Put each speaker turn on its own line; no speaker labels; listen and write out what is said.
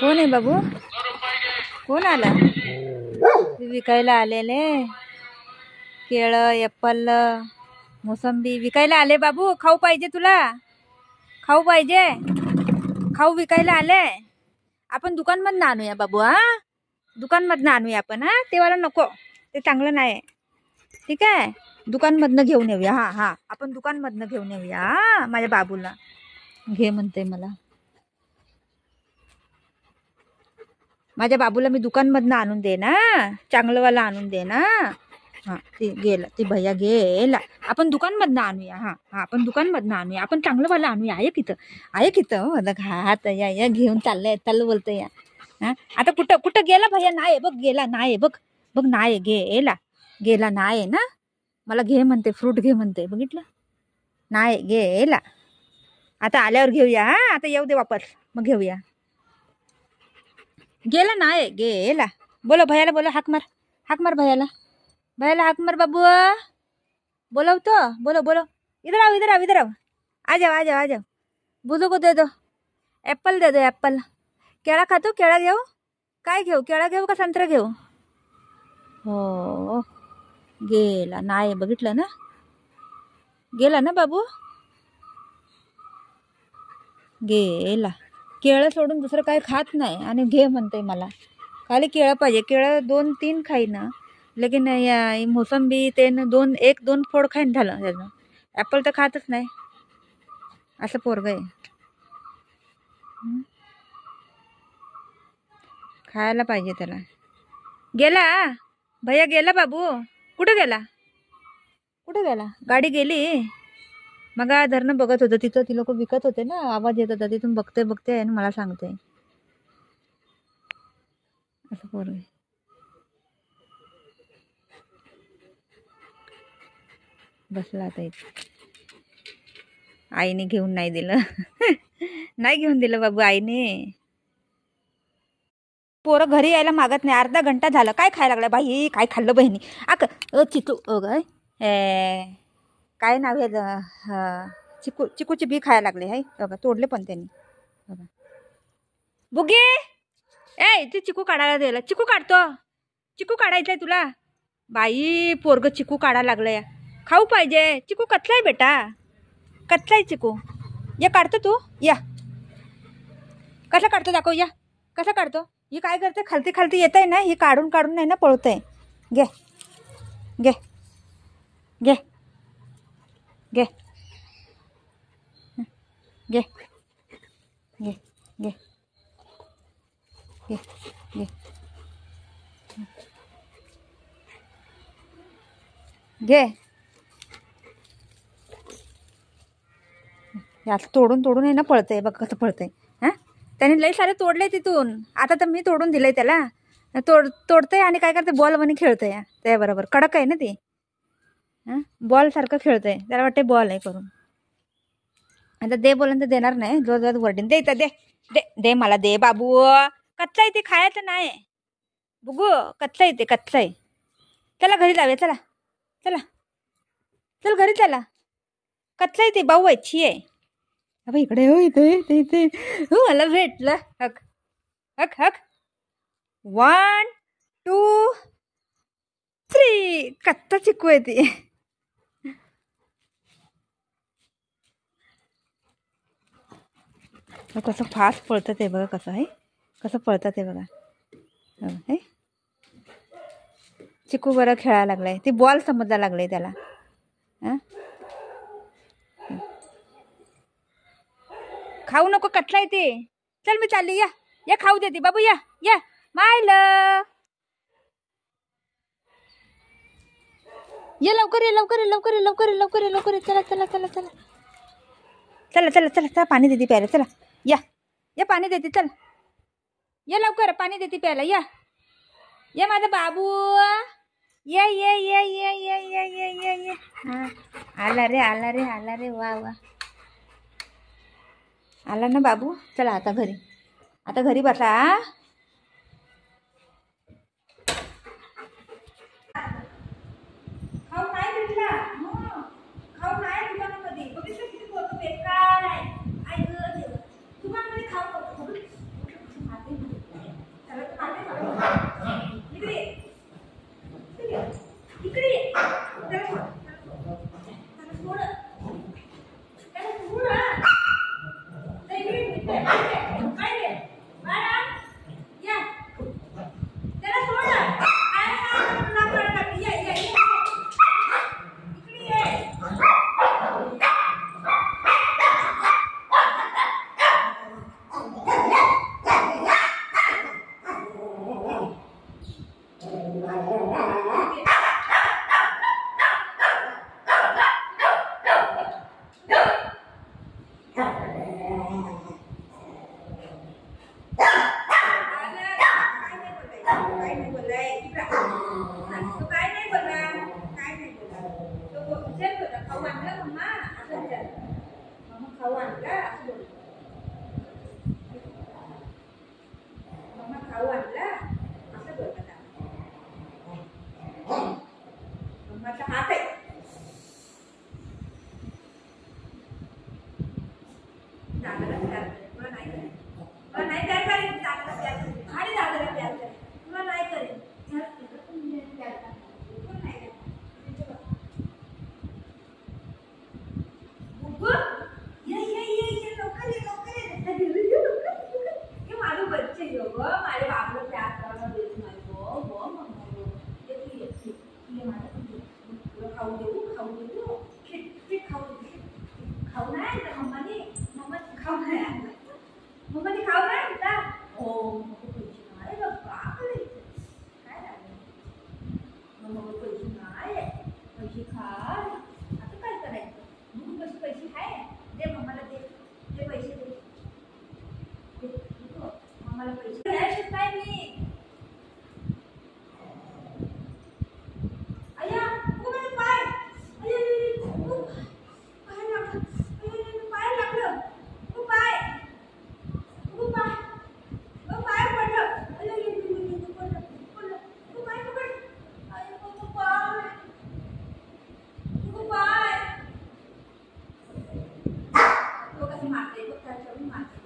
कोण आहे बाबू? कोण आला? विकायला आलेले केळं, एप्पल, मोसंबी विकायला आले बाबू. खाऊ पाहिजे तुला? खाऊ पाहिजे? खाऊ विकायला आले. आपण दुकानमधनं आणूया बाबू. हा, दुकानमधनं आणूया आपण. हा, ते वाला नको, ते चांगलं नाही. ठीक आहे, दुकानमधनं घेऊन येऊया. हा हा, आपण दुकानमधनं घेऊन येऊया. हा, माझ्या बाबूला घे म्हणते मला. माझ्या बाबूला मी दुकानमधनं आणून दे ना, चांगलंवाला आणून दे ना. हा, ते गेला, ते भैया गेला. आपण दुकानमधनं आणूया. हा हा, आपण दुकानमधनं आणूया. आपण चांगलंवाला आणूया. आहे कितं? आहे कितं? हात या घेऊन चाललंय, चालू बोलतंय या. हा, आता कुठं कुठं गेला भैया? नाही बघ, गेला नाही बघ. बघ नाही, गेला. गेला नाही ना. मला घे म्हणते, फ्रूट घे म्हणते. बघितलं? नाही, गेला. आता आल्यावर घेऊया. हा, आता येऊ दे वापस, मग घेऊया. गेला नाही, गेला. बोलो भैयाला, बोलो, हाक मार. हाक मार भैयाला. भैयाला हाक मार बाबू. बोलवतो, बोलो बोलो. इधर आओ, इधर आओ, इधर आओ. आ जाओ, आ जाओ, आ जाओ. बुजू को दे दो, एप्पल दे दो, एप्पल. केळा खातो? केळा घेऊ? काय घेऊ? केळा घेऊ का संत्रा घेऊ? हो, गेला नाही. बघितलं ना, गेला ना बाबू. गेला. केळं सोडून दुसरं काय खात नाही आणि घे म्हणते मला. खाली केळं पाहिजे. केळं 2-3 खाई ना, लेकिन या मोसंबी ते 1-2 फोड खाईन झालं त्याचं. ॲपल तर खातच नाही. असं पोरगं आहे. खायला पाहिजे त्याला. गेला भैया, गेला बाबू. कुठं गेला? कुठं गेला? गाडी गेली. मग धरणं बघत होतं तिथं, ती लोक विकत होते ना, आवाज येत होता तिथून. बघते बघते आणि मला सांगते. असं पोरगं. बसला आता इथे. आईने घेऊन नाही दिलं. नाही घेऊन दिलं बाबू आईने. पोरं घरी यायला मागत नाही. अर्धा घंटा झालं. काय खायला लागलं बाई? काय खाल्लं बहिणी? चितू गाय, काय नाव आहे? चिकूची बी खायला लागले. हाय बघा, तोडले पण त्यांनी. बघा बुगे, ए ते चिकू काढायला दिला. चिकू काढतो. चिकू काढायचंय तुला? बाई, पोरग चिकू काढायला लागलंय. खाऊ पाहिजे. चिकू कच्चा आहे बेटा, कच्चा आहे चिकू. या काढतो तू. या, कसा काढतो दाखव. या, कसा काढतो? ही काय करते? खालती खालती येत आहे ना, ही काढून काढून नाही ना पळतंय. घे घे घे घे घे घे घे घे घे घे. यात तोडून तोडून आहे ना पळतंय. बघ कसं पळतंय. हां, त्याने लई सारे तोडले तिथून. आता तर मी तोडून दिलंय त्याला. तोडतंय आणि काय करते, बॉल म्हणे खेळतंय त्याबरोबर. कडक आहे ना ती. हां, बॉल सारखं खेळतंय. त्याला वाटते बॉल आहे करून. आता दे बोलन तर देणार नाही. जोर जोरात वरडीन. दे इथं, दे दे दे मला, दे बाबू. कच्चा आहे ते, खायचं नाही. बघू, कच्चा आहे ते, कच्चा आहे. चला घरी जाऊया. चला चला, चल घरी चला. कच्चा आहे ते, भाऊ आहे. छी आहे. अबे इकडे हो, इथे इथे इथे. हो, मला भेटलं. हक हक हक. 1 2 3. कच्चा चिकू आहे ती. कसं फास्ट पळतं ते बघा. कसं आहे, कसं पळतं ते बघा. हे चिकू बरं खेळायला लागलाय. ती बॉल समजायला लागले त्याला. हां, खाऊ नको, कच्चा आहे ते. चल मी चालली. या या, खाऊ देते बाबू. या या मायलं. ये लवकर, ये लवकर, ये लवकर, ये लवकर, ये लवकर, ये लवकर. चला चला चला चला चला चला चला चला. पाणी देते प्यायला. चला या या, पाणी देते. चल ये लवकर, पाणी देते प्यायला. या ये माझा बाबू. ये ये ये ये ये ये ये ये ये. हां, आला रे, आला रे, आला रे. वा वा, आला ना बाबू. चला आता घरी. आता घरी बसा. खाऊ नाही भेटला. खाऊ नाही दुकानामध्ये. बघितलं किती पोरं बेकार आहे. आई गं देवा, दुकानामध्ये खाऊ नको. तुला नाही प्यार करेन, दादाला प्यार करेन आणि दादाला प्यार करेन, तुला नाही करेन प्यार करेन. कोण नाही करेन. बुब्बू, ये लवकर ये लवकर ये. ये मारू बच्चे यो गो, मारे बाप लो प्यार करना दे मारो गो मम्मा. ये मारो तुला खाऊ देऊ खिट खाऊ खाऊ नाही तर मम्माने खाऊ नाही मम्माने खाऊ नाही तुला. ओ अरे बाबा काय लागलं मम्मा पैसे नाही, पैसे खा. आता काय करायचं, म्हणून कसे पैसे आहे दे मम्माला, दे पैसे दे मम्माला पैसे द्यायला शकताय मी. अय्या माझे पाय, पाय लागलं पाय पडलं. पाय पकड. पाय तो कसं मारते, त्याच्यावर मारते.